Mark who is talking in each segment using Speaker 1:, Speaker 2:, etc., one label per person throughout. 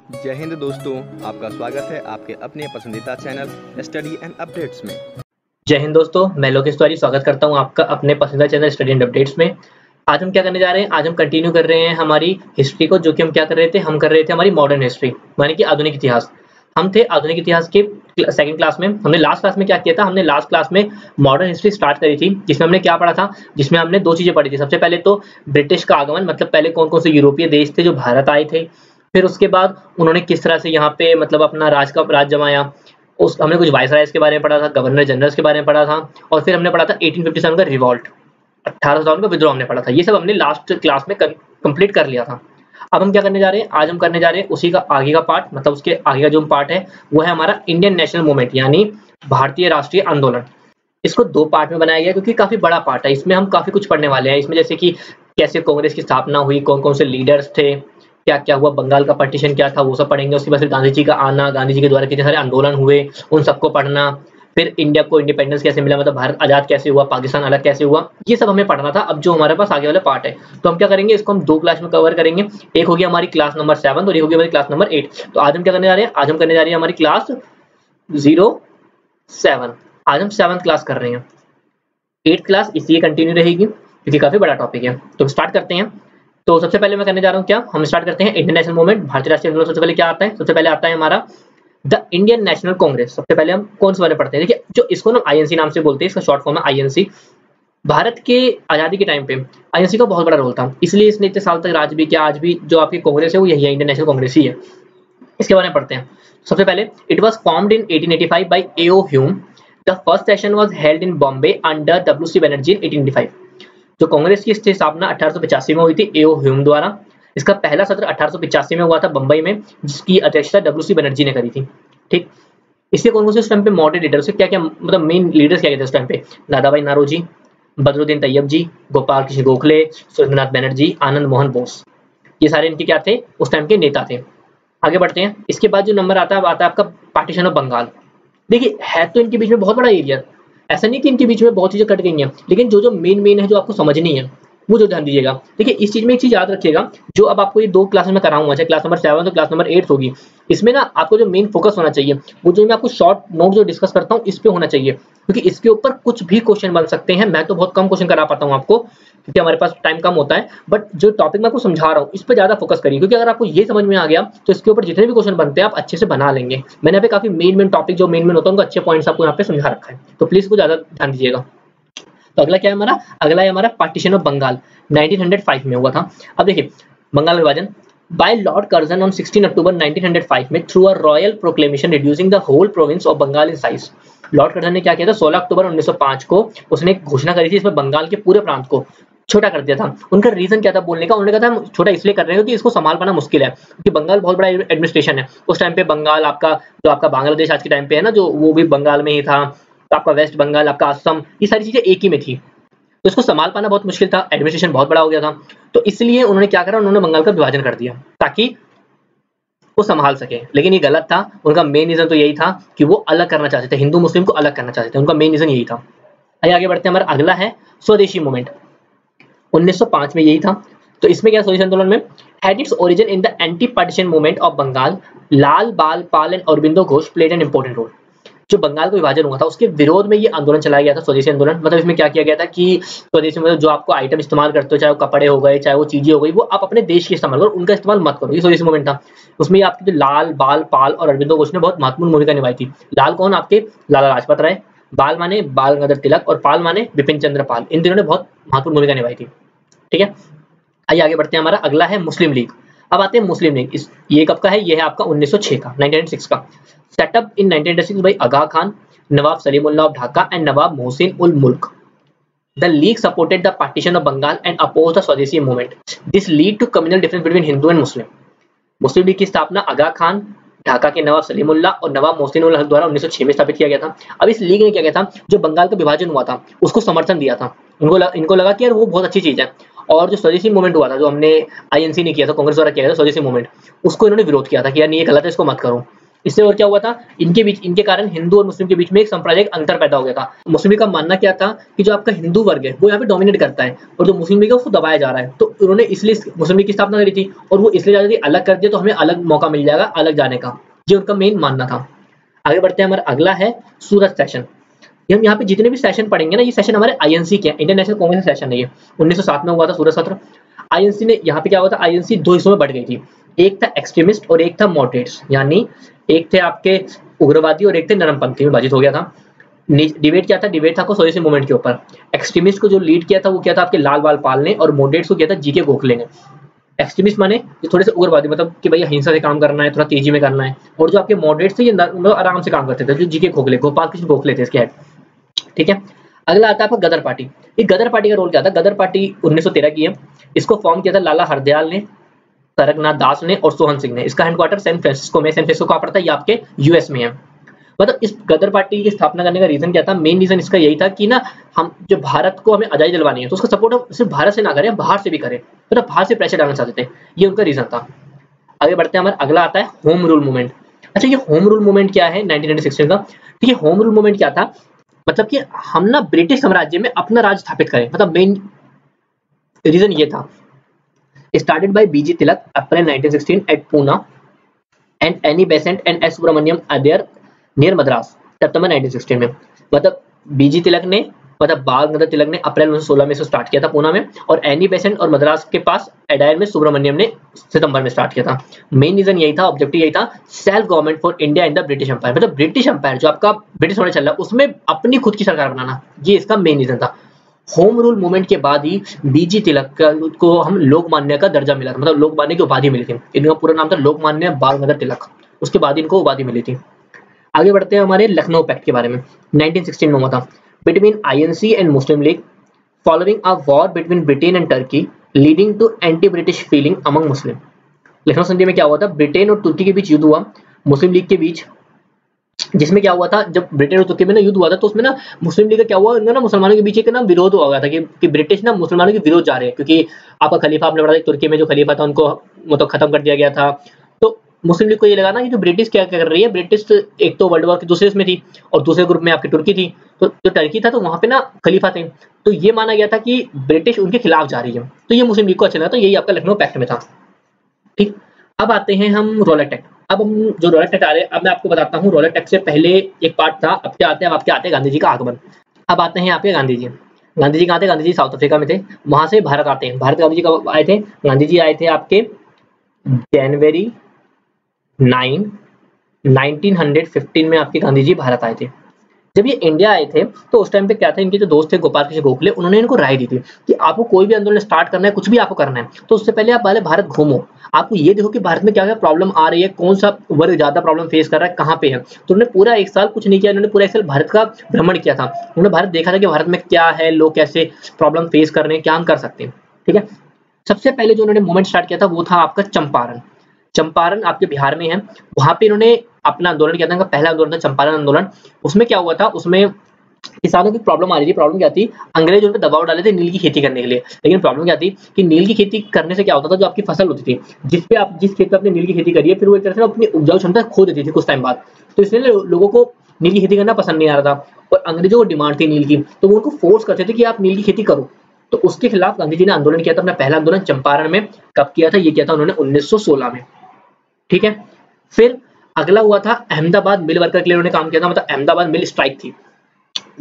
Speaker 1: जय हिंद दोस्तों, आपका स्वागत है आपके अपने पसंदीदा चैनल स्टडी एंड अपडेट्स में।
Speaker 2: जय हिंद दोस्तों, मैं लोकेश तिवारी स्वागत करता हूं आपका अपने पसंदीदा चैनल स्टडी एंड अपडेट्स में। आज हम क्या करने जा रहे हैं? आज हम कंटिन्यू कर रहे हैं हमारी हिस्ट्री को, जो कि हम क्या कर रहे थे? हम कर रहे थे हमारी मॉडर्न हिस्ट्री, माने कि आधुनिक इतिहास। हम थे आधुनिक इतिहास के सेकंड क्लास में। हमने लास्ट क्लास में क्या किया था? हमने लास्ट क्लास में मॉडर्न हिस्ट्री स्टार्ट करी थी, जिसमें हमने क्या पढ़ा था? जिसमें हमने दो चीजें पढ़ी थी। सबसे पहले तो ब्रिटिश का आगमन, मतलब पहले कौन कौन से यूरोपीय देश थे जो भारत आए थे, फिर उसके बाद उन्होंने किस तरह से यहाँ पे मतलब अपना राज जमाया। उस हमने कुछ वायसरायज के बारे में पढ़ा था, गवर्नर जनरल्स के बारे में पढ़ा था, और फिर हमने पढ़ा था 1857 का रिवॉल्ट, 1857 का विद्रोह हमने पढ़ा था। ये सब हमने लास्ट क्लास में कंप्लीट कर लिया था। अब हम क्या करने जा रहे हैं? आज हम करने जा रहे हैं उसी का आगे का पार्ट, मतलब उसके आगे का जो पार्ट है वो है हमारा इंडियन नेशनल मूवमेंट, यानी भारतीय राष्ट्रीय आंदोलन। इसको दो पार्ट में बनाया गया क्योंकि काफी बड़ा पार्ट है। इसमें हम काफी कुछ पढ़ने वाले हैं। इसमें जैसे कि कैसे कांग्रेस की स्थापना हुई, कौन कौन से लीडर्स थे, क्या क्या हुआ, बंगाल का पार्टीशन क्या था, वो सब पढ़ेंगे। उसके बाद फिर गांधी जी का आना, गांधी जी के द्वारा कितने सारे आंदोलन हुए, उन सबको पढ़ना। फिर इंडिया को इंडिपेंडेंस कैसे मिला, मतलब भारत आजाद कैसे हुआ, पाकिस्तान अलग कैसे हुआ, ये सब हमें पढ़ना था। अब जो हमारे पास आगे वाला पार्ट है, तो हम क्या करेंगे? इसको हम दो क्लास में कवर करेंगे। एक होगी हमारी क्लास नंबर 7 और एक होगी हमारी क्लास नंबर 8। तो आज हम क्या करने जा रहे हैं? आज हम करने जा रहे हैं हमारी क्लास 07। आज हम 7th क्लास कर रहे हैं। 8th क्लास इसलिए कंटिन्यू रहेगी क्योंकि काफी बड़ा टॉपिक है। तो स्टार्ट करते हैं। तो सबसे पहले मैं करने जा रहा हूँ क्या? हम स्टार्ट करते हैं इंडियन नेशनल मूवमेंट, भारतीय राष्ट्रीय आंदोलन। सबसे पहले क्या आता है? सबसे पहले आता है हमारा द इंडियन नेशनल कांग्रेस। सबसे पहले हम कौन से वाले पढ़ते हैं? देखिए, जो इसको ना आईएनसी नाम से बोलते हैं, इसका शॉर्ट फॉर्म है आईएनसी। भारत के आजादी के टाइम पे आईएनसी का बहुत बड़ा रोल था, इसलिए इसने इतने साल तक राज भी किया। आज भी जो आपकी कांग्रेस है वो यही है, इंडियन नेशनल कांग्रेस ही है। इसके बारे में पढ़ते हैं। सबसे पहले, it was formed in 1885 by A.O. Hume. The first session was held in Bombay under W.C. Banerjee in 1885। जो कांग्रेस की स्थापना 1885 में हुई थी A.O. ह्यूम द्वारा। इसका पहला सत्र 1885 में हुआ था बंबई में, जिसकी अध्यक्षता W.C. बनर्जी ने करी थी। ठीक, इसके कौन कौन से उस टाइम पे मॉडरेट लीडर्स, क्या क्या मतलब मेन लीडर्स क्या थे उस टाइम पे? दादाभाई नारोजी, बदरुद्दीन तैयब जी, गोपाल कृष्ण गोखले, सुरेंद्रनाथ बनर्जी, आनंद मोहन बोस, ये सारे इनके क्या थे? उस टाइम के नेता थे। आगे बढ़ते हैं। इसके बाद जो नंबर आता है आपका पार्टीशन ऑफ बंगाल। देखिए, है तो इनके बीच में बहुत बड़ा एरिया, ऐसा नहीं कि इनके बीच में बहुत चीजें कट गई हैं, लेकिन जो जो मेन है जो आपको समझनी है वो जो ध्यान दीजिएगा। देखिए, इस चीज में एक चीज याद रखिएगा, जो अब आपको ये दो क्लासेस में कराऊंगा, चाहे क्लास नंबर 7 तो क्लास नंबर 8 होगी, इसमें ना आपको जो मेन फोकस होना चाहिए वो जो मैं आपको शॉर्ट नोट जो डिस्कस करता हूँ इस पे होना चाहिए, क्योंकि इसके ऊपर कुछ भी क्वेश्चन बन सकते हैं। मैं तो बहुत कम क्वेश्चन करा पाता हूँ आपको, क्योंकि हमारे पास टाइम कम होता है, बट जो टॉपिक मैं आपको समझा रहा हूँ इस पर ज्यादा फोकस करिए, क्योंकि अगर आपको ये समझ में आ गया तो इसके ऊपर जितने भी क्वेश्चन बनते हैं आप अच्छे से बना लेंगे। मैंने यहाँ पे काफी मेन टॉपिक जो मेन होता है उनको अच्छे पॉइंट्स आपको यहाँ पे समझा रखा है, तो प्लीज को ज्यादा ध्यान दीजिएगा। तो अगला क्या है हमारा? अगला है हमारा पार्टीशन ऑफ बंगाल, 1905 में हुआ था। अब देखिए, बंगाल विभाजन by Lord Curzon on 16 October 1905 में through a royal proclamation reducing the whole province of Bengal in size. Lord Curzon ने क्या किया था? 16 अक्टूबर 1905 को उसने एक घोषणा करी थी, इसमें बंगाल के पूरे प्रांत को छोटा कर दिया था। उनका रीजन क्या था बोलने का? उन्होंने कहा था हम छोटा इसलिए कर रहे हैं क्योंकि इसको संभाल पाना मुश्किल है, क्योंकि बंगाल बहुत बड़ा एडमिनिस्ट्रेशन है। उस टाइम पे बंगाल आपका जो आपका बांग्लादेश आज के टाइम पे है ना, जो वो भी बंगाल में ही था। तो आपका वेस्ट बंगाल, आपका असम, ये सारी चीजें एक ही में थी, तो इसको संभाल पाना बहुत मुश्किल था, एडमिनिस्ट्रेशन बहुत बड़ा हो गया था। तो इसलिए उन्होंने क्या करा? उन्होंने बंगाल का विभाजन कर दिया ताकि वो संभाल सके। लेकिन ये गलत था। उनका मेन रीजन तो यही था कि वो अलग करना चाहते थे, हिंदू मुस्लिम को अलग करना चाहते थे, उनका मेन रीजन यही था। आगे बढ़ते हैं। हमारा अगला है स्वदेशी मूवमेंट, 1905 में यही था। तो इसमें क्या? स्वदेशी आंदोलन में had its origin in the anti-partition movement of Bengal, Lal Bal Pal and Aurobindo Ghosh played an important role। जो बंगाल का विभाजन हुआ था उसके विरोध में ये आंदोलन चलाया गया था, स्वदेशी आंदोलन। मतलब इसमें क्या किया गया था कि स्वदेशी मतलब जो आपको आइटम इस्तेमाल करते हो, चाहे वो कपड़े हो गए, चाहे वो चीजें हो गई, वो आप अपने देश के इस्तेमाल करो, उनका इस्तेमाल मत करो। ये स्वदेशी मूवमेंट था। उसमें आपके जो लाल बाल पाल और अरबिंदो घोष ने बहुत महत्वपूर्ण भूमिका निभाई थी। लाल कौन? आपके लाला लाजपत राय, बाल माने बाल गंगाधर तिलक, और पाल माने बिपिन चंद्र पाल। इन तीनों ने बहुत महत्वपूर्ण भूमिका निभाई थी। ठीक है, आइए आगे बढ़ते हैं। हमारा अगला है मुस्लिम लीग। अब आते हैं मुस्लिम लीग। ये कब का है? ये है आपका 1906 का, 1906 का। Setup in 1906 by Aga Khan, Nawab Salimullah of Dhaka and Nawab Mohsin ul Mulk. The league supported the partition of Bengal and opposed the Swadeshi movement. This lead to communal difference between Hindu and Muslim. Muslim League की स्थापना आगा खान, ढाका के नवाब सलीमुल्लाह और नवाब मोहसिन उल हक द्वारा 1906 में स्थापित किया गया था। अब इस लीग ने क्या किया था? जो बंगाल का विभाजन हुआ था उसको समर्थन दिया था। इनको लगा कि यार वो बहुत अच्छी चीज है। और जो स्वदेशी मूवमेंट हुआ था, जो हमने आईएनसी ने किया था, कांग्रेस द्वारा किया था स्वदेशी मूवमेंट, उसको इन्होंने विरोध किया था कि यार ये गलत है, इसको मत करो। इससे और क्या हुआ था, इनके कारण हिंदू और मुस्लिम के बीच में एक सांप्रदायिक अंतर पैदा हो गया था। मुस्लिम लीग का मानना क्या था कि जो आपका हिंदू वर्ग है वो यहाँ पे डोमिनेट करता है और जो मुस्लिम लीग है उसको दबाया जा रहा है, तो उन्होंने इसलिए मुस्लिम लीग की स्थापना करी थी और वो इसलिए चाहते थे अलग कर दिया तो हमें अलग मौका मिल जाएगा अलग जाने का, ये उनका मेन मानना था। आगे बढ़ते हैं, हमारा अगला है सूरत सेशन। हम यहाँ पे जितने भी सेशन पढ़ेंगे ना, ये सेशन हमारे आईएनसी के, इंटरनेशनल कांग्रेस सेशन है ये, 1907 में हुआ था सूरत सत्र। आईएनसी ने यहाँ पे क्या हुआ था, आईएनसी दो हिस्सों में बढ़ गई थी, एक था एक्सट्रीमिस्ट और एक था मॉडरेट्स, यानी एक थे आपके उग्रवादी और एक थे नरमपंथी में विभाजित हो गया था। डिबेट क्या था, डिबेट था को स्वदेशी मूवमेंट के ऊपर। एक्सट्रीमिस्ट को जो लीड किया था वो किया था आपके लाल बाल पाल ने और मॉडरेट्स को किया था जीके गोखले ने। एक्सट्रीमिस्ट माने जो थोड़े से उग्रवादी, मतलब कि भैया हिंसा से काम करना है, थोड़ा तेजी में करना है, और जो आपके मॉडरेट्स थे ये मतलब आराम से काम करते थे, जो जीके गोखले, गोपाल कृष्ण गोखले थे इसके हेड। ठीक है, अगला आता है आपका गदर पार्टी। ये गदर पार्टी का रोल क्या था, गदर पार्टी 1913 की है, इसको फॉर्म किया था लाला हरदयाल ने, तरकनाथ दास ने और सोहन सिंह ने। इसका हेडक्वार्टर सैन फ्रांसिस्को में, सैन फ्रांसिस्को कहाँ पड़ता है, ये आपके यूएस में है। मतलब इस गदर पार्टी की स्थापना करने का रीजन क्या था, मेन रीजन इसका यही था कि ना हम जो भारत को हमें आजादी दिलवानी है तो उसका सपोर्ट हम सिर्फ भारत से ना करें, बाहर से भी करें, मतलब बाहर से प्रेशर डालना चाहते थे, ये उनका रीजन था। आगे बढ़ते हैं, हमारा अगला आता है होम रूल मूवमेंट। अच्छा, ये होम रूल मूवमेंट क्या है 1996 का। ठीक है, होम रूल मूवमेंट क्या था, मतलब कि हम ना ब्रिटिश साम्राज्य में अपना राज स्थापित करें, मतलब मेन रीजन ये था। Started by BG Tilak April 1916 at Poona and Annie Besant and S Subramaniam Adyar near Madras सितंबर 1916 में। मतलब बीजी तिलक ने, मतलब बाल गंगाधर तिलक ने अप्रैल 1916 में इसे स्टार्ट किया था पूना में, और एनी बेसेंट और मद्रास के पास अडायर में सुब्रमण्यम ने सितंबर में स्टार्ट किया था। मेन रीजन यही था, ऑब्जेक्टिव यही था, self government for India in the British empire, मतलब ब्रिटिश एम्पायर जो आपका ब्रिटिश होने चल रहा है उसमें अपनी खुद की सरकार बनाना, ये इसका मेन रीजन था। होम रूल मूवमेंट के बाद ही बीजी तिलक को हम लोकमान्य का दर्जा मिला था, मतलब लोकमान्य की उपाधि मिली थी। इनका पूरा नाम था लोकमान्य बाल गंगाधर तिलक, उसके बाद इनको उपाधि मिली थी। आगे बढ़ते हैं हमारे लखनऊ पैक्ट के बारे में, 1916 में हुआ था, between INC and Muslim League following a war between Britain and Turkey leading to anti British feeling among Muslim. Lucknow संधि में क्या हुआ था, ब्रिटेन और तुर्की के बीच युद्ध हुआ, मुस्लिम लीग के बीच, जिसमें क्या हुआ था, जब ब्रिटेन और तुर्की में ना युद्ध हुआ था तो उसमें ना मुस्लिम लीग का क्या हुआ, इनका ना मुसलमानों के बीच एक ना विरोध हो गया था कि ब्रिटिश ना मुसलमानों के विरोध जा रहे हैं, क्योंकि आपका खलीफा, आपने पढ़ा था तुर्की में जो खलीफा था उनको मतलब खत्म कर दिया गया था। तो मुस्लिम लीग को ये लगा ना कि जो ब्रिटिश क्या कर रही है, ब्रिटिश एक तो वर्ल्ड वॉर के दूसरे इसमें थी और दूसरे ग्रुप में आपकी तुर्की थी, तो जो टर्की था तो वहां पे ना खलीफा थे, तो ये माना गया था कि ब्रिटिश उनके खिलाफ जा रही है, तो ये मुस्लिम लीग को अच्छा लगा, तो यही आपका लखनऊ पैक्ट में था। ठीक, अब आते हैं हम रॉलेट एक्ट। अब हम जो रॉलेट एक्ट आ रहे हैं, अब मैं आपको बताता हूँ, रॉलेट एक्ट से पहले एक पार्ट था, अब क्या आते हैं, अब आपके आते हैं गांधी जी का आगमन। अब आते हैं आपके गांधी जी। गांधी जी कहाँ थे, गांधी जी साउथ अफ्रीका में थे, वहां से भारत आते हैं। भारत गांधी जी कब आए थे, गांधी जी आए थे आपके जनवरी 9 1915 में आपके गांधी जी भारत आए थे। जब ये इंडिया आए थे तो उस टाइम पे क्या था, इनके जो दोस्त थे गोपाल कृष्ण गोखले, उन्होंने इनको राय दी थी कि आपको कोई भी आंदोलन स्टार्ट करना है, कुछ भी आपको करना है, तो उससे पहले आप पहले भारत घूमो, आपको ये देखो कि भारत में क्या क्या प्रॉब्लम आ रही है, कौन सा वर्ग ज्यादा प्रॉब्लम फेस कर रहा है, कहाँ पे है। तो उन्होंने पूरा एक साल कुछ नहीं किया, उन्होंने पूरा एक साल भारत का भ्रमण किया था, उन्होंने भारत देखा था कि भारत में क्या है, लोग कैसे प्रॉब्लम फेस कर रहे हैं, क्या हम कर सकते हैं। ठीक है, सबसे पहले जो उन्होंने मूवमेंट स्टार्ट किया था वो था आपका चंपारण। चंपारण आपके बिहार में है, वहां पे इन्होंने अपना आंदोलन किया था, इनका पहला आंदोलन था चंपारण आंदोलन। उसमें क्या हुआ था, उसमें किसानों की प्रॉब्लम आ रही थी। प्रॉब्लम क्या थी, अंग्रेज उन पर दबाव डाले थे नील की खेती करने के लिए, लेकिन प्रॉब्लम क्या थी कि नील की खेती करने से क्या होता था, जो आपकी फसल होती थी, जिस खेत पे आपने नील की खेती करी है, फिर वो एक तरह से अपनी उपजाऊ क्षमता खो देती थी कुछ टाइम बाद, तो इसलिए लोगों को नील की खेती करना पसंद नहीं आ रहा था, और अंग्रेजों को डिमांड थी नील की, तो वो उनको फोर्स करते थे कि आप नील की खेती करो। तो उसके खिलाफ गांधी जी ने आंदोलन किया था, अपना पहला आंदोलन चंपारण में। कब किया था, ये किया था उन्होंने 1916 में। ठीक है, फिर अगला हुआ था अहमदाबाद मिल वर्कर के लिए उन्होंने काम किया था, मतलब अहमदाबाद मिल स्ट्राइक थी।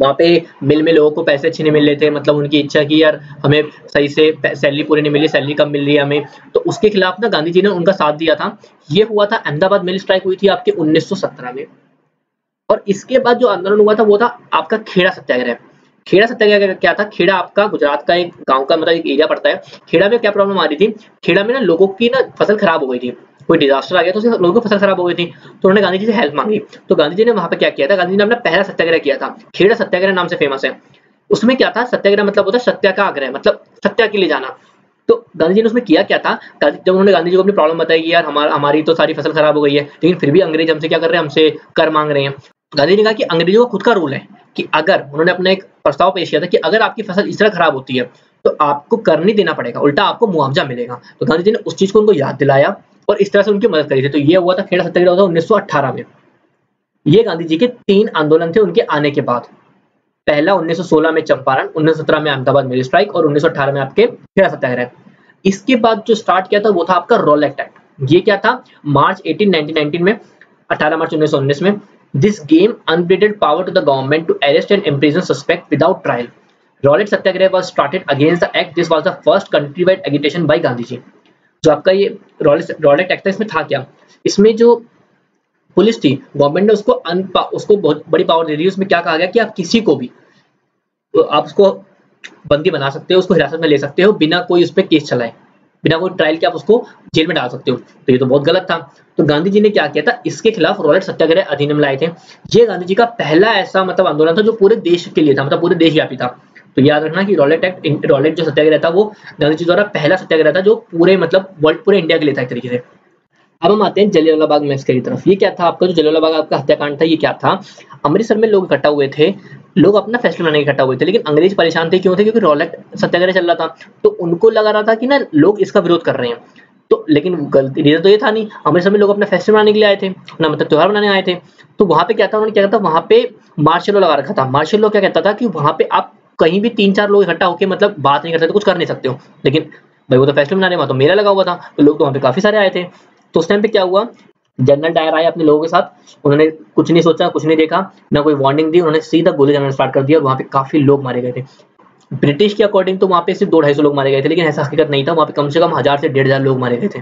Speaker 2: वहां पे मिल में लोगों को पैसे अच्छे नहीं मिल रहे थे, मतलब उनकी इच्छा की यार हमें सही से सैलरी पूरी नहीं मिली, सैलरी कम मिल रही है हमें, तो उसके खिलाफ ना गांधी जी ने उनका साथ दिया था। ये हुआ था अहमदाबाद मिल स्ट्राइक हुई थी आपके 1917 में। और इसके बाद जो आंदोलन हुआ था वो था आपका खेड़ा सत्याग्रह। खेड़ा सत्याग्रह क्या था, खेड़ा आपका गुजरात का एक गांव का मतलब एक एरिया पड़ता है। खेड़ा में क्या प्रॉब्लम आ रही थी, खेड़ा में ना लोगों की ना फसल खराब हो गई थी, कोई डिजास्टर आ गया तो उससे लोगों की फसल खराब हो गई थी, तो उन्होंने गांधी जी से हेल्प मांगी। तो गांधी जी ने वहां पे क्या किया था, गांधी जी ने अपना पहला सत्याग्रह किया था, खेड़ा सत्याग्रह नाम से फेमस है। उसमें क्या था, सत्याग्रह मतलब होता है सत्या का आग्रह, मतलब सत्या के लिए जाना। तो गांधी जी ने उसमें किया क्या था, जब उन्होंने गांधी जी को अपनी प्रॉब्लम बताई कि यार हमारी तो सारी फसल खराब हो गई है, लेकिन फिर भी अंग्रेज हमसे क्या कर रहे हैं, हमसे कर मांग रहे हैं। गांधी जी ने कहा कि अंग्रेजों का खुद का रूल है कि अगर, उन्होंने अपना एक प्रस्ताव पेश किया था कि अगर आपकी फसल इस तरह खराब होती है तो आपको कर नहीं देना पड़ेगा, उल्टा आपको मुआवजा मिलेगा। तो गांधी जी ने उस चीज को उनको याद दिलाया, और इस तरह से उनकी मदद करी थी। तो ये हुआ था खेड़ा सत्याग्रह हुआ था 1918 में। ये गांधी जी के 3 आंदोलन थे उनके आने के बाद। पहला 1916 में चंपारण, 1917 में अहमदाबाद मेल स्ट्राइक और 1918 में आपके खेड़ा सत्याग्रह। इसके बाद जो स्टार्ट किया था वो था आपका रॉलेट एक्ट। ये क्या था? मार्च 18 1919 में, 18 मार्च 1919 में। This gave unbridled power to the government to arrest and imprison suspect without trial. Rowlatt Satyagraha was started against the act. This was the first country wide agitation by Gandhi ji. जो आपका ये रॉलेट एक्ट था, इसमें था क्या? इसमें जो पुलिस थी, गवर्नमेंट ने उसको बहुत बड़ी पावर दे दी। उसमें क्या कहा गया कि आप किसी को भी, तो आप उसको बंदी बना सकते हो, उसको हिरासत में ले सकते हो बिना कोई उस पर केस चलाए, बिना कोई ट्रायल के आप उसको जेल में डाल सकते हो। तो ये तो बहुत गलत था। तो गांधी जी ने क्या किया था? इसके खिलाफ रॉलेट सत्याग्रह अधिनियम लाए थे। ये गांधी जी का पहला ऐसा मतलब आंदोलन था जो पूरे देश के लिए था, मतलब पूरे देशव्यापी था। तो याद रखना कि रॉलेट जो सत्याग्रह था वो गांधी जी द्वारा पहला सत्याग्रह था जो पूरे मतलब वर्ल्ड, पूरे इंडिया के लिए था एक तरीके से। अब हम आते हैं जलियांवाला बाग मैसेकर की तरफ। ये क्या था आपका? जो जलियांवाला बाग आपका हत्याकांड था, ये क्या था? अमृतसर में लोग इकट्ठा हुए थे, लोग अपना फैसला मनाने इकट्ठा हुए थे, लेकिन अंग्रेज परेशान थे। क्यों थे? क्योंकि रॉलेट सत्याग्रह चल रहा था। तो उनको लगा रहा था कि ना लोग इसका विरोध कर रहे हैं। तो लेकिन गलती रीजन तो ये था नहीं, अमृतसर में लोग अपना फेस्टिवल मनाने के लिए आए थे, अपना मतलब त्योहार मनाने आए थे। तो वहां पे क्या था? उन्होंने क्या था? वहां पे मार्शल लॉ लगा रखा था। मार्शल लॉ क्या कहता था कि वहां पे आप कहीं भी 3-4 लोग इकट्ठा होकर मतलब बात नहीं कर सकते, कुछ कर नहीं सकते हो। लेकिन भाई वो तो फेस्टिवल मनाने, वहां तो मेला लगा हुआ था, तो लोग तो वहां पे काफी सारे आए थे। तो उस टाइम पे क्या हुआ? जनरल डायर आए अपने लोगों के साथ, उन्होंने कुछ नहीं सोचा, कुछ नहीं देखा, ना कोई वार्निंग दी, उन्होंने सीधा गोली चलाना स्टार्ट कर दिया और वहां पे काफी लोग मारे गए थे। ब्रिटिश के अकॉर्डिंग तो वहां पे सिर्फ 200-250 लोग मारे गए थे, लेकिन ऐसा हकीकत नहीं था, वहां पे कम से कम 1000 से 1500 लोग मारे गए थे।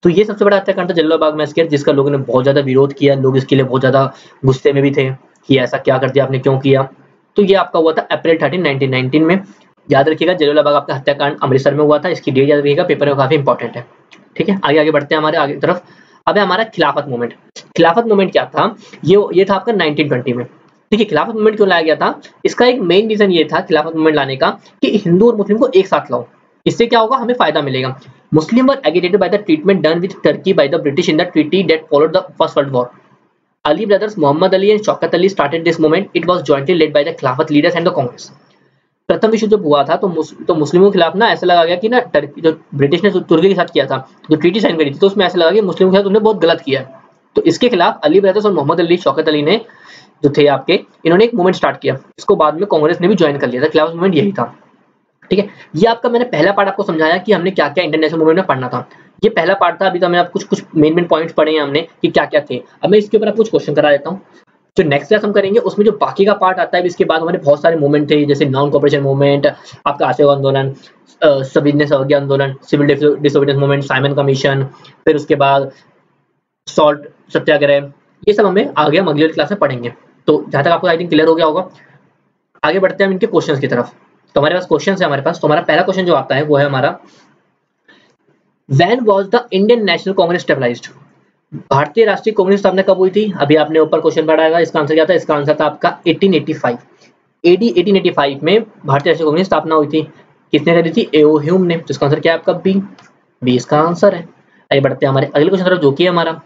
Speaker 2: तो ये सबसे बड़ा हत्याकांड था जलियांवाला बाग मैसेकर, जिसका लोगों ने बहुत ज्यादा विरोध किया। लोग इसके लिए बहुत ज्यादा गुस्से में भी थे कि ऐसा क्या कर दिया आपने, क्यों किया। तो ये आपका हुआ था अप्रैल 13 1919 में। याद रखिएगा जलियांवाला बाग आपका हत्याकांड अमृतसर में हुआ था। इसकी डेट याद रखिएगा, पेपर में काफी इंपॉर्टेंट है। ठीक है, आगे आगे बढ़ते हैं हमारे आगे तरफ। अब है हमारा खिलाफत मूवमेंट। खिलाफत मूवमेंट क्या था? ये था आपका 1920 में। ठीक है, खिलाफत मूवमेंट क्यों लाया गया था? इसका एक मेन रीजन ये था खिलाफत मूवमेंट लाने का कि हिंदू और मुस्लिम को एक साथ लाओ। इससे क्या होगा? हमें फायदा मिलेगा। Muslim were agitated by the treatment done with Turkey by the British in the treaty that followed the first world war. Ali brothers Muhammad Ali and Shaukat Ali started this movement. It was jointly led by the Khilafat leaders and the Congress. प्रथम विश्व जब हुआ था तो मुस्लिमों के खिलाफ ना ऐसा लगा गया कि ना टर्की, जो ब्रिटिश ने तुर्की के साथ किया था, जो ट्रीटी साइन करी थी, तो उसमें ऐसा लगा कि मुस्लिमों के साथ उन्होंने बहुत गलत किया है। तो इसके खिलाफ अली ब्रदर्स और मोहम्मद अली, शौकत अली ने जो थे आपके, इन्होंने एक मूवमेंट स्टार्ट किया। इसको बाद में कांग्रेस ने भी ज्वाइन कर लिया था। खिलाफत मूवमेंट यही था। ठीक है, ये आपका मैंने पहला पार्ट आपको समझाया कि हमने क्या क्या इंटरनेशनल मूवमेंट में पढ़ना था। ये पहला पार्ट था। अभी तो मैंने कुछ कुछ मेन पॉइंट्स पढ़े हैं हमने कि क्या क्या थे। अब मैं इसके ऊपर आपको कुछ क्वेश्चन करा देता हूँ। जो नेक्स्ट क्लास हम करेंगे उसमें जो बाकी का पार्ट आता है, इसके बाद हमारे बहुत सारे मूवमेंट थे, जैसे नॉन कोऑपरेशन मूवमेंट, आपका आशेवा आंदोलन, सविनय अवज्ञा आंदोलन, civil disobedience movement, Simon commission, फिर उसके बाद सॉल्ट सत्याग्रह। ये सब हमें आगे हम अगली क्लास में पढ़ेंगे। तो जहां तक आपको आई थिंक क्लियर हो गया होगा। आगे बढ़ते हैं हम इनके क्वेश्चंस की तरफ। तो हमारे पास क्वेश्चन है हमारे पास। तो हमारा पहला क्वेश्चन जो आता है वो है हमारा, when was the Indian National Congress stabilized? भारतीय राष्ट्रीय कांग्रेस की स्थापना कब हुई थी? अभी आपने ऊपर क्वेश्चन पढ़ा है, इसका आंसर क्या था? इसका आंसर था आपका 1885। एडी 1885 में भारतीय राष्ट्रीय कांग्रेस की स्थापना हुई थी। किसने करी थी? एओ ह्यूम ने। तो इसका आंसर क्या है आपका? बी। बी इसका आंसर है। आइए बढ़ते हैं हमारे अगले क्वेश्चन तरफ, जो कि है हमारा,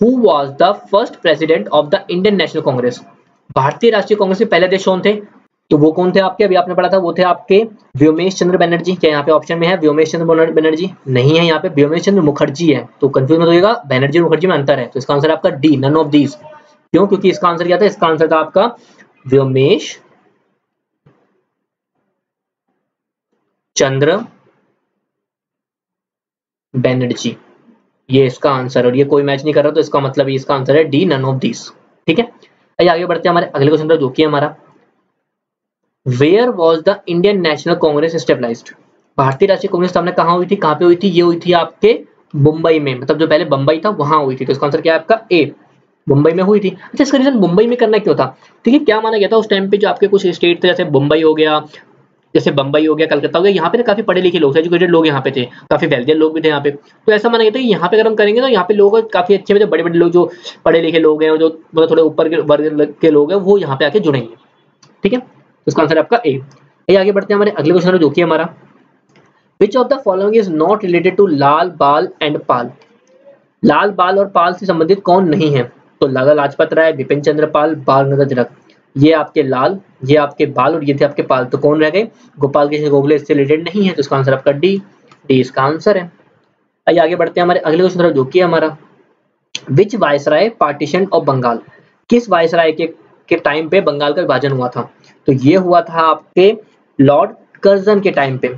Speaker 2: who was the first president of the Indian National Congress? भारतीय राष्ट्रीय कांग्रेस के पहले अध्यक्ष कौन थे? तो वो कौन थे आपके? अभी आपने पढ़ा था, वो थे आपके व्योमेश चंद्र बनर्जी। क्या यहाँ पे ऑप्शन में है व्योमेश चंद्र बनर्जी? नहीं है, यहाँ पे व्योमेश चंद्र मुखर्जी है। तो कंफ्यूज मत होइएगा, बनर्जी और मुखर्जी में अंतर है। तो इसका आंसर आपका डी, नन ऑफ दीज। क्यों? क्योंकि इसका आंसर क्या था? इसका आंसर था आपका व्योमेश चंद्र बनर्जी। ये इसका आंसर, और ये कोई मैच नहीं कर रहा, तो इसका मतलब इसका आंसर है डी, नन ऑफ दीज। ठीक है, आइए आगे बढ़ते हैं हमारे अगले क्वेश्चन पर, जो कि हमारा, where was the Indian National Congress stabilized? भारतीय राष्ट्रीय कांग्रेस स्थापना कहाँ हुई थी? कहाँ पे हुई थी? ये हुई थी आपके मुंबई में, मतलब जो पहले बंबई था वहां हुई थी। तो इसका आंसर क्या है आपका? ए, मुंबई में हुई थी। अच्छा, इसका रीजन मुंबई में करना क्यों था? ठीक है, क्या माना गया था उस टाइम पे, जो आपके कुछ स्टेट थे, जैसे मुंबई हो गया, जैसे बंबई हो गया, कलकत्ता हो गया, यहाँ पे ना काफी पढ़े लिखे लोग थे, एजुकेटेड लोग यहाँ पे थे, काफी वेल्दी लोग भी थे यहाँ पे। तो ऐसा माना गया था कि यहाँ पे अगर हम करेंगे तो यहाँ पे लोग काफी अच्छे बड़े बड़े लोग, जो पढ़े लिखे लोग हैं, जो मतलब थोड़े ऊपर के वर्ग के लोग हैं, वो यहाँ पे आके जुड़ेंगे। ठीक है, तो इसका आंसर आपका ए। आगे बढ़ते हैं हमारे अगले क्वेश्चन, जो कि हमारा, which of the following is not related to Lal, Bal and पाल? लाल, बाल और पाल से संबंधित कौन नहीं है? तो लाला लाजपत राय, बिपिन चंद्र पाल, बाल गंगाधर तिलक। ये आपके लाल, ये आपके बाल और ये थे आपके पाल। तो कौन रह गए? गोपाल कृष्ण गोखले इससे रिलेटेड नहीं है। तो इसका आंसर आपका डी, डी इसका आंसर है। आइए आगे बढ़ते हैं हमारे अगले क्वेश्चन तरफ, जो कि है हमारा विच वायसराय पार्टीशन ऑफ बंगाल, किस वायसराय के टाइम पे बंगाल का विभाजन हुआ था? तो ये हुआ था आपके लॉर्ड कर्जन के टाइम पे।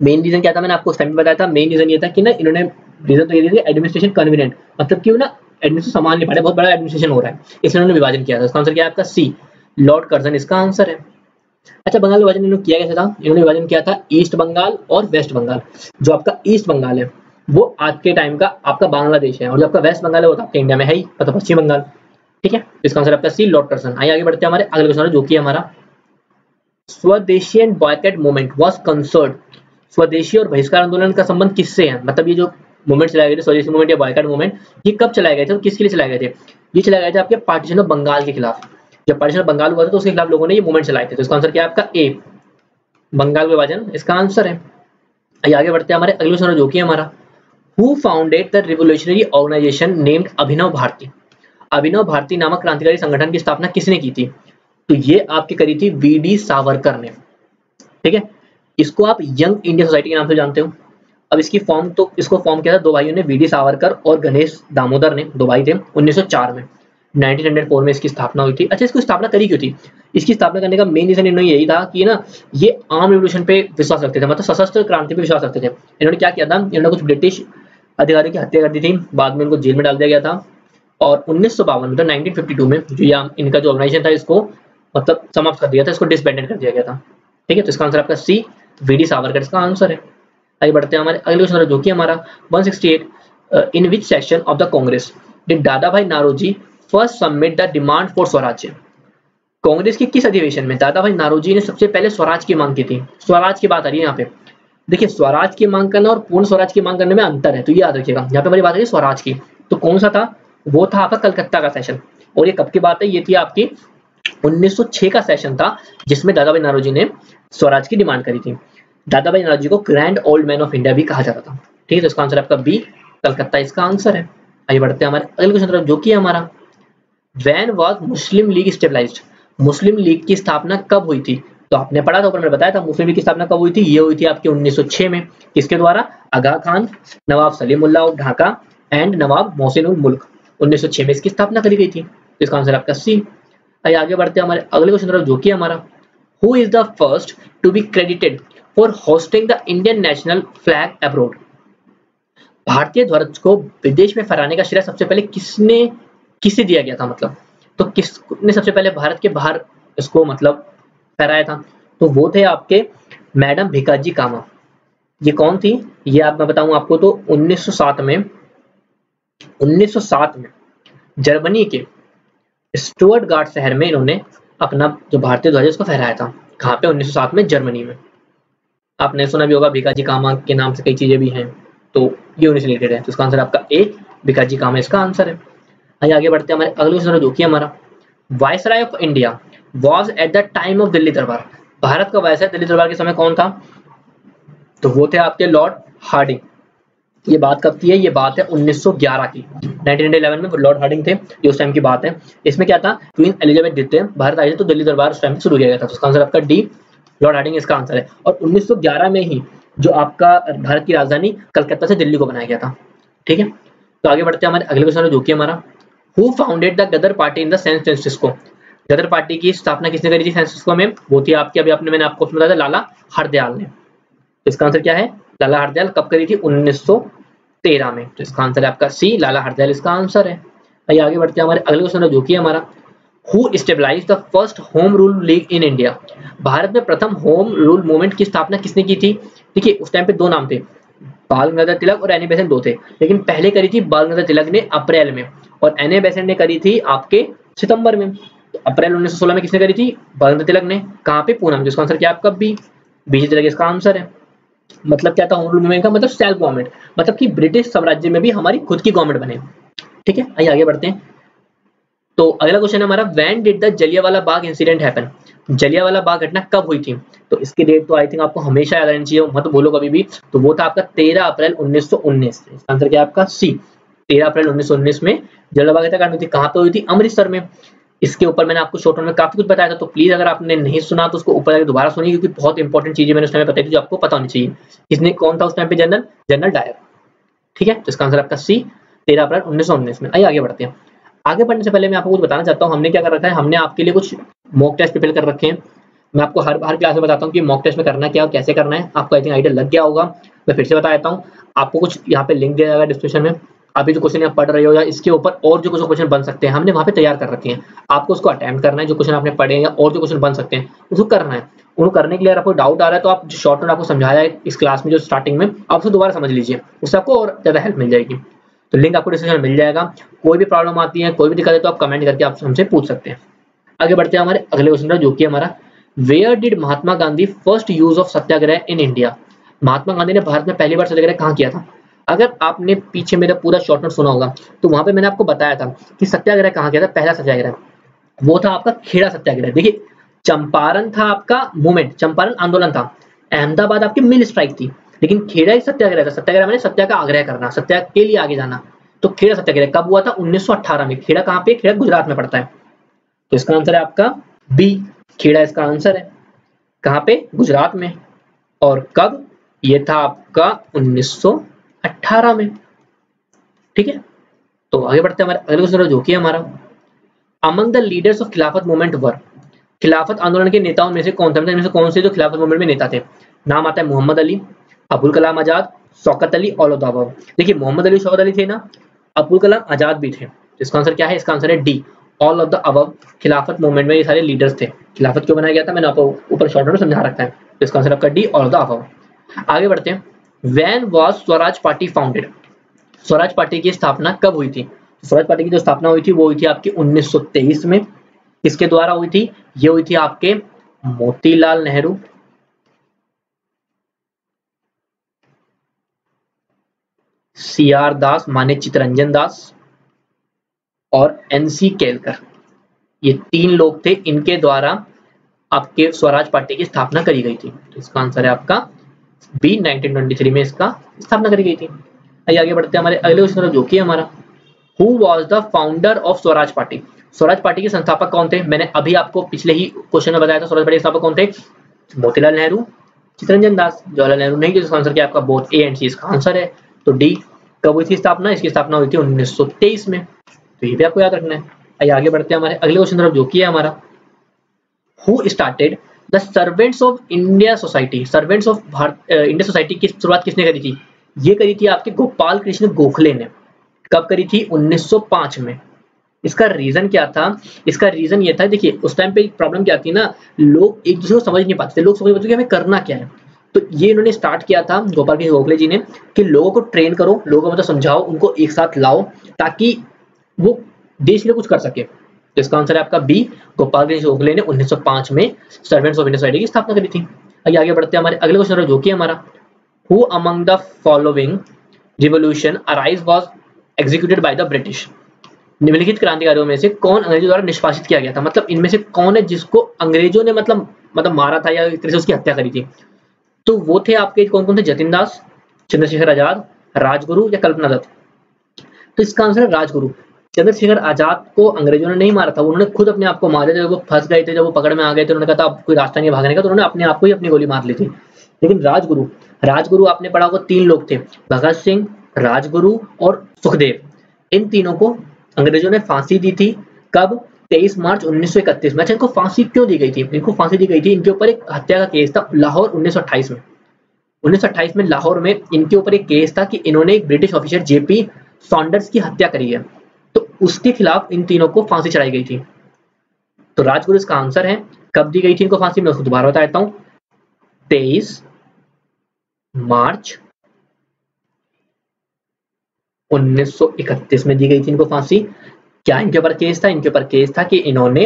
Speaker 2: मेन रीजन क्या था, मैंने आपको उस टाइम बताया था, मेन रीजन ये था कि ना इन्होंने, रीजन तो ये दिया एडमिनिस्ट्रेशन कन्वीनियंट, मतलब कि ना एडमिनिस्ट्रेशन संभाल नहीं पा रहे, बहुत बड़ा एडमिनिस्ट्रेशन हो रहा है, इसलिए उन्होंने विभाजन किया था। इसका आंसर क्या है आपका सी, लॉर्ड कर्जन इसका आंसर है। अच्छा, बंगाल विभाजन इन्होंने किया कैसे था? इन्होंने विभाजन किया था ईस्ट बंगाल और वेस्ट बंगाल। जो आपका ईस्ट बंगाल है वो आज के टाइम का आपका बांग्लादेश है, और जो आपका वेस्ट बंगाल है वो तो आपके इंडिया में है ही, मतलब पश्चिम बंगाल। ठीक है, इसका आंसर आपका सी, लॉर्ड कर्जन। आइए आगे बढ़ते हैं हमारे अगले क्वेश्चन, जो कि हमारा स्वदेशी and boycott movement was concerned, स्वदेशी और बहिष्कार आंदोलन का संबंध किससे है? मतलब ये जो मूवमेंट चलाए गए थे, स्वदेशी मूवमेंट या बॉयकॉट मूवमेंट, ये कब चलाए गए थे और किसके लिए चलाए गए थे? ये चलाए गए थे आपके पार्टीशन ऑफ बंगाल के खिलाफ। जब पार्टीशन ऑफ बंगाल हुआ था तो उसके खिलाफ लोगों ने ये मूवमेंट चलाए थे। तो इसका आंसर क्या है आपका ए, बंगाल विभाजन इसका आंसर है। आइए आगे बढ़ते हैं हमारे अगले क्वेश्चन, जो कि हमारा who founded the revolutionary organisation named Abhinav Bharati, Abhinav Bharati नामक क्रांतिकारी संगठन की स्थापना किसने की थी? तो ये आपकी करी थी वी.डी. सावरकर ने। ठीक है, इसको आप यंग इंडिया सोसाइटी के नाम से जानते हो। अब इसकी फॉर्म, तो इसको फॉर्म किया था दो भाइयों ने, वी.डी. सावरकर और गणेश दामोदर ने, दो भाई थे, 1904 में। 1904 में इसकी स्थापना हुई थी। अच्छा, इसको स्थापना करी क्यों थी? इसकी स्थापना करने का मेन रीजन इन्होंने यही था कि ना ये आर्म रिवोल्यूशन पे विश्वास रखते थे, मतलब सशस्त्र क्रांति पे विश्वास रखते थे। इन्होंने क्या किया था, इन्होंने कुछ ब्रिटिश अधिकारियों की हत्या कर दी थी, बाद में उनको जेल में डाल दिया गया था, और 1952 में, तो 1952 में जो ये इनका जो ऑर्गेनाइजेशन था इसको मतलब समाप्त कर दिया था, इसको डिसबैंडेड कर दिया गया था। ठीक है, तो इसका आंसर आपका सी, वी.डी. सावरकर इसका आंसर है। आगे बढ़ते हैं हमारे अगले क्वेश्चन, जो कि हमारा 168, in which session of the Congress did Dadabhai Naoroji first submit the demand for Swarajya, Congress के किस अधिवेशन में दादा भाई नारोजी ने सबसे पहले स्वराज की मांग की थी? स्वराज की बात आ रही है यहाँ पे। देखिए, स्वराज की मांग करना और पूर्ण स्वराज की मांग करने में अंतर है, तो ये याद रखिएगा। यहाँ पे हमारी बात है स्वराज की, तो कौन सा था? वो था आपका कलकत्ता का सेशन। और ये कब की बात है? ये थी आपकी 1906 का सेशन था, जिसमें दादा भाई नारोजी ने स्वराज की डिमांड करी थी। दादा भाई नारोजी को grand old man of India भी कहा जाता था। ठीक है, तो इसका आंसर आपका बी, कलकत्ता इसका आंसर है। आइए बढ़ते हैं हमारे अगले क्वेश्चन तरफ, जो कि हमारा when was Muslim League stabilized, Muslim League की स्थापना कब हुई थी? तो आपने पढ़ा था, ऊपर मैंने बताया था मुस्लिम लीग की स्थापना कब हुई थी। ये हुई थी आपकी 1906 में। किसके द्वारा? आगा खान, नवाब सलीमुल्लाह ऑफ ढाका एंड नवाब मोहसिन उल मुल्क। 1906 में इसकी स्थापना करी गई थी। तो इसका आंसर आपका सी। आइए आगे बढ़ते हैं हमारे अगले क्वेश्चन तरफ, जो कि हमारा who is the first to be credited for hosting the Indian national flag abroad, भारतीय ध्वज को विदेश में फहराने का श्रेय सबसे पहले किसे दिया गया था? मतलब तो किसने सबसे पहले भारत के बाहर इसको मतलब फहराया था? तो वो थे आपके मैडम भिकाजी कामा। ये कौन थी? ये आप मैं बताऊं आपको, तो 1907 में जर्मनी के स्टुअर्टगार्ट शहर में इन्होंने अपना जो भारतीय ध्वज उसको फहराया था। कहाँ पे? 1907 में जर्मनी में। आपने सुना भी होगा भिकाजी कामा के नाम से कई चीजें भी हैं, तो ये उन्हीं से रिलेटेड है। तो इसका आंसर आपका ए, भिकाजी कामा इसका आंसर है। आइए आगे बढ़ते हैं हमारे अगले क्वेश्चन, जो कि हमारा viceroy of India was at the time of Delhi दरबार, भारत का वायसराय दिल्ली दरबार के समय कौन था? तो वो थे आपके लॉर्ड हार्डिंग। ये बात कब की है? ये बात है 1911 की। 1911 में लॉर्ड हार्डिंग थे, ये उस टाइम की बात है। इसमें क्या था, क्वीन एलिजाबेथ द्वितीय भारत आई थी, तो दिल्ली दरबार उस टाइम शुरू किया गया था। तो इसका आंसर आपका डी, लॉर्ड हार्डिंग इसका आंसर है। और 1911 में ही जो आपका भारत की राजधानी कलकत्ता से दिल्ली को बनाया गया था। ठीक है, तो आगे बढ़ते हैं हमारे अगले क्वेश्चन, जो कि हमारा who founded the Ghadar party in the San Francisco, Ghadar party की स्थापना किसने करी थी सैन फ्रांसिस्को में? वो थी आपकी, अभी मैंने आपको बताया था, लाला हरदयाल ने। तो इसका आंसर क्या है? लाला हरदयाल कब करी थी? 1913 में। तो इसका आंसर है आपका सी, लाला हरदयाल इसका आंसर है। आइए आगे बढ़ते हैं हमारे अगले क्वेश्चन, जो कि हमारा who stabilize the first home rule league in India, भारत में प्रथम होम रूल मूवमेंट की स्थापना किसने की थी? देखिए, उस टाइम पे दो नाम थे, बाल गंगाधर तिलक और एनी बेसेंट, दो थे, लेकिन पहले करी थी बाल गंगाधर तिलक ने अप्रैल में, और एनी बेसेंट ने करी थी आपके सितंबर में। तो अप्रैल 1916 में किसने करी थी? बाल गंगाधर तिलक ने। कहाँ पे? पूना में। जिसका आंसर क्या आपका बी, बीजे तिलक इसका आंसर है। मतलब क्या था होम रूल मूवमेंट का? मतलब सेल्फ गवर्नमेंट, मतलब कि ब्रिटिश साम्राज्य में भी हमारी खुद की गवर्नमेंट बने। ठीक है, आइए आगे बढ़ते हैं। तो अगला क्वेश्चन हमारा when did the Jallianwala Bagh incident happen, Jallianwala Bagh घटना कब हुई थी? तो इसकी डेट तो आई थिंक आपको हमेशा याद रहनी चाहिए, मत बोलो कभी भी। तो वो था आपका 13 अप्रैल 1919। इसका आंसर क्या है आपका सी, 13 अप्रैल 1919 में जलियांवाला बाग हत्याकांड हुई थी। कहाँ पे हुई थी? अमृतसर में। इसके ऊपर मैंने आपको शॉर्ट में काफी कुछ बताया था, तो प्लीज अगर आपने नहीं सुना तो उसको ऊपर जाकर दोबारा सुनिए, क्योंकि बहुत इंपॉर्टेंट चीजें मैंने उस टाइम बताई थी जो आपको पता होनी चाहिए। इसने कौन था उस टाइम पे जनरल? General Dyer. ठीक है, तो इसका आंसर आपका सी, 13 अप्रैल 1919 में। आइए आगे बढ़ते हैं। आगे बढ़ने से पहले मैं आपको कुछ बताना चाहता हूँ, हमने क्या कर रखा है, हमने आपके लिए कुछ मॉक टेस्ट प्रिपेयर कर रखे हैं। मैं आपको हर क्लास में बताता हूँ कि मॉक टेस्ट में करना क्या और कैसे करना है। आपको आई थिंक आइडिया लग गया होगा, मैं फिर से बता देता हूँ। आपको कुछ यहाँ पे लिंक दिया जाएगा डिस्क्रिप्शन में, अभी जो क्वेश्चन आप पढ़ रहे हो या इसके ऊपर और जो कुछ क्वेश्चन बन सकते हैं हमने वहाँ पे तैयार कर रखे हैं। आपको उसको अटेम्प्ट करना है, जो क्वेश्चन आपने पढ़े हैं या और जो क्वेश्चन बन सकते हैं उसको करना है। उनको करने के लिए अगर आपको डाउट आ रहा है तो आप जो शॉर्ट नोट आपको समझाया है इस क्लास में जो स्टार्टिंग में, आप उसको दोबारा समझ लीजिए, उससे आपको और ज़्यादा हेल्प मिल जाएगी। तो लिंक आपको डिस्क्रिप्शन में मिल जाएगा। कोई भी प्रॉब्लम आती है, कोई भी दिक्कत है तो आप कमेंट करके आप हमसे पूछ सकते हैं। आगे बढ़ते हैं हमारे अगले क्वेश्चन पर, जो कि हमारा where did Mahatma Gandhi first use of Satyagraha in India? Mahatma Gandhi ने भारत में पहली बार सत्याग्रह कहाँ किया था? अगर आपने पीछे मेरा पूरा शॉर्ट नोट सुना होगा तो वहां पे मैंने आपको बताया था कि सत्याग्रह कहाँ किया था। पहला सत्याग्रह वो था आपका खेड़ा सत्याग्रह। देखिए, चंपारण था आपका मूवमेंट, चंपारण आंदोलन था, अहमदाबाद आपकी मिल स्ट्राइक थी, लेकिन खेड़ा एक सत्याग्रह था। सत्याग्रह मैंने सत्या का आग्रह करना, सत्या के लिए आगे जाना। तो खेड़ा सत्याग्रह कब हुआ था? 1918 में। खेड़ा कहाँ पे? खेड़ा गुजरात में पड़ता है। तो इसका आंसर है आपका बी, खेड़ा इसका आंसर है। कहाँ पे? गुजरात में। और कब? ये था आपका 1918 में। ठीक है, तो आगे बढ़ते हैं हमारे अगले क्वेश्चन जो कि हमारा अमंग द लीडर्स ऑफ खिलाफत मूवमेंट वर। खिलाफत आंदोलन के नेताओं में से कौन थे? इनमें से कौन से जो खिलाफत मूवमेंट में नेता थे? नाम आता है Mohammad Ali, Abul Kalam Azad, Shaukat Ali, all of the above. देखिए, मोहम्मद अली शौकत अली थे ना, अबुल कलाम आजाद भी थे। इसका आंसर क्या है? इसका आंसर है D, all of the above. खिलाफत मूवमेंट में ये सारे लीडर्स थे। खिलाफत क्यों बनाया गया था मैंने आपको ऊपर शॉर्ट में समझा रखा है। तो इसका आंसर आपका D, all of the above. आगे बढ़ते हैं। When was Swaraj party founded? Swaraj party की स्थापना कब हुई थी? स्वराज पार्टी की जो स्थापना हुई थी वो हुई थी आपकी 1923 में। किसके द्वारा हुई थी? ये हुई थी आपके मोतीलाल नेहरू, सीआर दास माने चितरंजन दास और एनसी केलकर। ये तीन लोग थे, इनके द्वारा आपके स्वराज पार्टी की स्थापना करी गई थी। तो इसका आंसर है आपका बी, 1923 में इसका स्थापना करी गई थी। आइए आगे बढ़ते हैं हमारे अगले क्वेश्चन जो कि हमारा who was the founder of Swaraj party? Swaraj party के संस्थापक कौन थे? मैंने अभी आपको पिछले ही क्वेश्चन में बताया था स्वराज पार्टी के संस्थापक कौन थे। मोतीलाल नेहरू, चितरंजन दास। जवाहरलाल नेहरू नहीं, जिसका आंसर क्या आपका बोथ ए एंड सी इसका आंसर है। तो डी, कब हुई थी स्थापना? इसकी स्थापना हुई थी 1923 में। तो ये भी आपको याद रखना है। आइए आगे बढ़ते हैं हमारे अगले क्वेश्चन तरफ जो कि है हमारा who started the servants of India society? Servants of India society की शुरुआत किसने करी थी? ये करी थी आपके गोपाल कृष्ण गोखले ने। कब करी थी? 1905 में। इसका रीजन क्या था? इसका रीजन ये था, देखिए उस टाइम पे प्रॉब्लम क्या थी ना, लोग एक दूसरे को समझ नहीं पाते थे। लोग समझ पाते कि हमें करना क्या है। तो ये इन्होंने स्टार्ट किया था गोपाल कृष्ण गोखले जी ने कि लोगों को ट्रेन करो, लोगों को मतलब समझाओ, उनको एक साथ लाओ ताकि वो देश के लिए कुछ कर सके। तो इसका आंसर है आपका बी, गोपाल कृष्ण गोखले ने 1905 में सर्वेंट्स ऑफ इंडिया सोसाइटी की स्थापना करी थी। आइए आगे बढ़ते हैं हमारे अगले क्वेश्चन जो कि हमारा who among the following revolution arise was executed by the British? निम्नलिखित क्रांतिकारियों में से कौन अंग्रेजों द्वारा निष्पादित किया गया था? मतलब इनमें से कौन है जिसको अंग्रेजों ने मतलब मारा था या एक तरह से उसकी हत्या करी थी? तो वो थे आपके कौन कौन थे? जतिन दास, चंद्रशेखर आजाद, राजगुरु या कल्पना दत्त? तो इसका आंसर है राजगुरु। चंद्रशेखर आजाद को अंग्रेजों ने नहीं मारा था, उन्होंने खुद अपने आप को मारा। जब वो फंस गए थे, जब वो पकड़ में आ गए थे, उन्होंने कहा था अब कोई रास्ता नहीं भागने का, तो उन्होंने अपने आप को ही अपनी गोली मार ली थी। लेकिन राजगुरु आपने पढ़ा होगा, तीन लोग थे, भगत सिंह, राजगुरु और सुखदेव। इन तीनों को अंग्रेजों ने फांसी दी थी। कब? 23 मार्च 1931 में। अच्छा, इनको फांसी क्यों दी गई थी? इनको फांसी दी गई थी, इनके ऊपर एक हत्या का केस था लाहौर 1928 में। 1928 में लाहौर में इनके ऊपर एक केस था कि इन्होंने एक ब्रिटिश ऑफिसर जेपी सॉन्डर्स की हत्या करी है, तो उसके खिलाफ इन तीनों को फांसी चढ़ाई गई थी। तो राजगुरु इसका आंसर है। कब दी गई थी इनको फांसी? मैं उसको दोबारा बता देता हूं, 23 मार्च 1931 में दी गई थी इनको फांसी। क्या इनके ऊपर केस था? इनके ऊपर केस था कि इन्होंने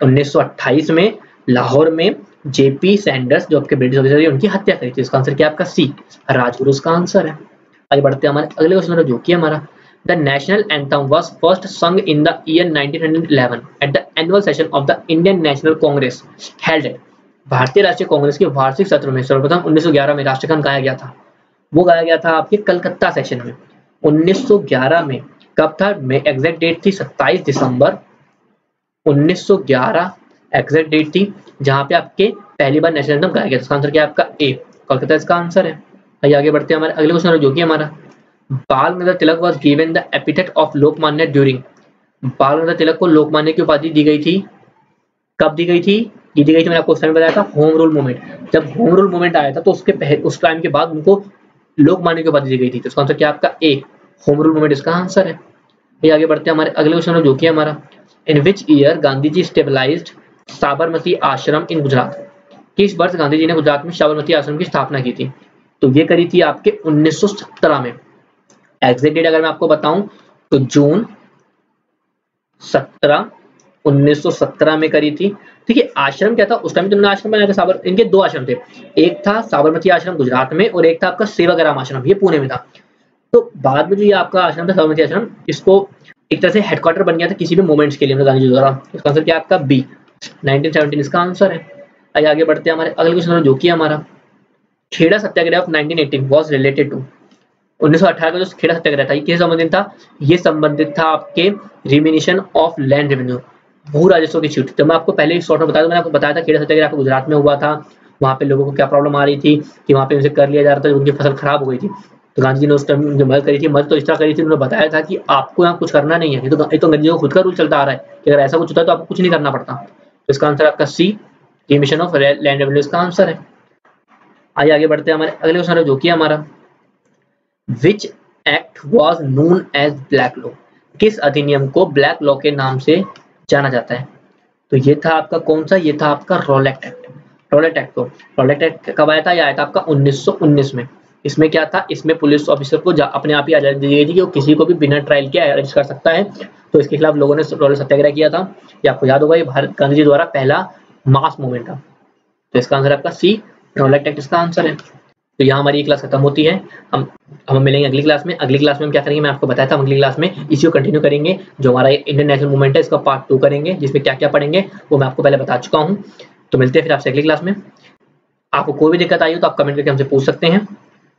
Speaker 2: 1928 में लाहौर में जेपी सैंडर्स जो आपके ब्रिटिश ऑफिसर थे उनकी हत्या करी थी। इसका आंसर क्या आपका सी, राजगुरु इसका आंसर है। आगे बढ़ते हैं हमारे अगले क्वेश्चन जो कि हमारा the national anthem was first sung in the year 1911 at the annual session of the Indian National Congress held at. भारतीय राष्ट्रीय कांग्रेस के वार्षिक सत्र में सर्वप्रथम 1911 में राष्ट्रगान गाया गया था। वो गाया गया था आपके कलकत्ता सेशन में 1911 में। कब था? में एग्जैक्ट डेट थी 27 दिसंबर 1911 एग्जैक्ट डेट थी जहां पे आपके पहली बार नेशनल एंथम गाया गया। इसका आंसर क्या है आपका ए, कोलकाता इसका आंसर है। आइए आगे बढ़ते हैं हमारे अगले क्वेश्चन जो कि हमारा Bal Gangadhar Tilak was given the epithet of Lokmanya during. Bal Gangadhar तिलक को लोकमान्य की उपाधि दी गई थी, कब दी गई थी? ये दी गई थी, मैंने आपको उस टाइम बताया था होम रूल मूवमेंट। जब होम रूल मूवमेंट आया था तो उस टाइम के बाद उनको लोकमान्य की उपाधि दी गई थी। तो इसका आंसर क्या आपका ए, होम रूल मूवमेंट इसका आंसर है। ये आगे बढ़ते हैं हमारे अगले क्वेश्चन जो कि हमारा in which year Gandhi ji established Sabarmati Ashram in Gujarat. किस वर्ष गांधी जी ने गुजरात में साबरमती आश्रम की स्थापना की थी? तो ये करी थी आपके 1917 में। एग्जैक्ट डेट अगर मैं आपको बताऊं तो जून 17 1917 में करी थी। ठीक है, आश्रम क्या था उस टाइम? तुमने आश्रम बनाया था इनके दो आश्रम थे, एक था साबरमती आश्रम गुजरात में और एक था आपका सेवाग्राम आश्रम, ये पुणे में था। तो बाद में जो ये आपका आश्रम था साबरमती आश्रम, इसको एक तरह से हेडक्वार्टर बन गया था किसी भी मूवमेंट्स के लिए गांधी जी द्वारा। इसका आंसर क्या आपका बी, 1917 इसका आंसर है। आइए आगे बढ़ते हैं हमारे अगले क्वेश्चन जो कि हमारा खेड़ा सत्याग्रह ऑफ 1918 वाज रिलेटेड टू। 1918 का जो खेड़ा सत्याग्रह था ये किससे संबंधित था? ये संबंधित था आपके रिमिनिशन ऑफ लैंड रेवेन्यू, भू राजस्व की छूट। तो मैं आपको पहले ही शॉर्ट में बताया था, मैंने आपको बताया था खेड़ा सत्याग्रह आपको गुजरात में हुआ था। वहां पे लोगों को क्या प्रॉब्लम आ रही थी कि वहां पे उनसे कर लिया जा रहा था, उनकी फसल खराब हो गई थी। तो गांधी जी ने उस टाइम जो मदद करी थी, मदद तो इस तरह करी थी, उन्होंने बताया था कि आपको यहाँ कुछ करना नहीं है। ये तो गांधी जी को खुद का रूल चलता आ रहा है कि अगर ऐसा कुछ होता है तो आपको कुछ नहीं करना पड़ता। तो इसका आंसर आपका सी, रिमिशन ऑफ लैंड रेवेन्यू इसका आंसर है। आइए आगे बढ़ते हैं हमारे अगले क्वेश्चन जो कि हमारा which act was known as black law. किस अधिनियम को ब्लैक लॉ के नाम से जाना जाता है? तो ये था आपका कौन सा? ये था आपका रॉलेट एक्ट। रॉलेट एक्ट को रॉलेट एक्ट कब आया था? यह आया था आपका 1919 में। इसमें क्या था? इसमें पुलिस ऑफिसर को अपने आप ही आजादी दी गई थी कि वो किसी को भी बिना ट्रायल के अरेस्ट कर सकता है। तो इसके खिलाफ लोगों ने रॉलेट सत्याग्रह किया था। ये आपको याद होगा, ये भारत गांधी जी द्वारा पहला मास मूवमेंट था। तो इसका आंसर आपका सी, रॉलेट एक्ट इसका आंसर है। तो यहाँ हमारी क्लास खत्म होती है। हम मिलेंगे अगली क्लास में। अगली क्लास में हम क्या करेंगे मैं आपको बताया था, हम अगली क्लास में इसी को कंटिन्यू करेंगे। जो हमारा इंडियन नेशनल मूवमेंट है इसका पार्ट 2 करेंगे, जिसमें क्या क्या पढ़ेंगे वो मैं आपको पहले बता चुका हूँ। तो मिलते हैं फिर आपसे अगली क्लास में। आपको कोई भी दिक्कत आई हो तो आप कमेंट करके हमसे पूछ सकते हैं।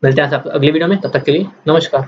Speaker 2: मिलते हैं आपसे अगली वीडियो में, तब तक के लिए नमस्कार।